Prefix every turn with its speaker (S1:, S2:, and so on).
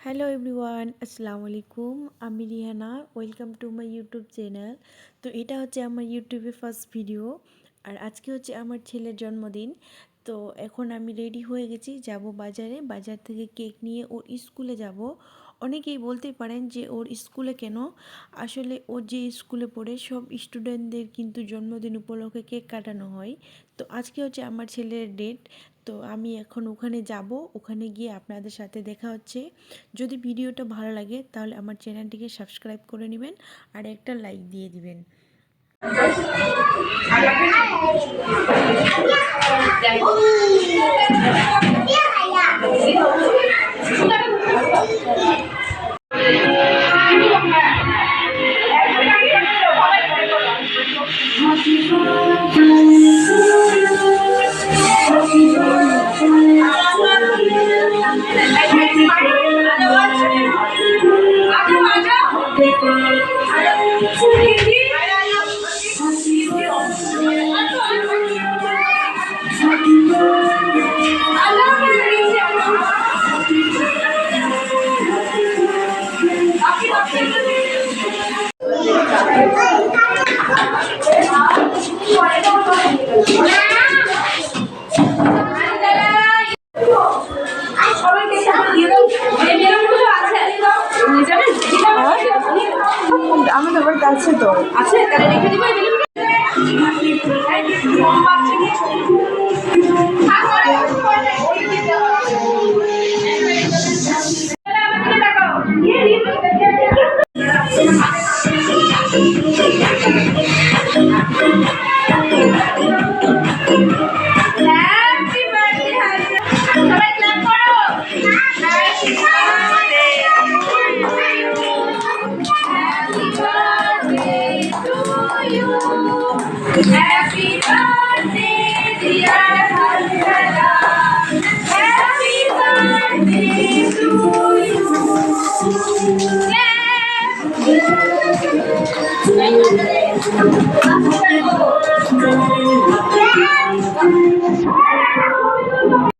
S1: Hello everyone, আসসালামু আলাইকুম। আমি Rihanna. Welcome to my YouTube channel. তো এটা হচ্ছে আমার ইউটিউবে ফার্স্ট ভিডিও। আর আজকে হচ্ছে আমার ছেলের জন্মদিন। তো এখন আমি রেডি হয়ে গেছি, যাব বাজারে। বাজার থেকে কেক নিয়ে ওর স্কুলে যাব। অনেকেই বলতে পারেন যে ওর স্কুলে কেন, আসলে ও যে স্কুলে পড়ে সব স্টুডেন্টদের কিন্তু জন্মদিন উপলক্ষে কেক কাটানো হয়। তো আজকে হচ্ছে আমার ছেলের ডেট। তো আমি এখন ওখানে যাব, ওখানে গিয়ে আপনাদের সাথে দেখা হচ্ছে। যদি ভিডিওটা ভালো লাগে তাহলে আমার চ্যানেলটিকে সাবস্ক্রাইব করে নেবেন আর একটা লাইক দিয়ে দিবেন। আমাদের বাড়িতে আছে, তো আছে, তাহলে রেখে দিব। Happy birthday, dear Hasana. Happy birthday to you.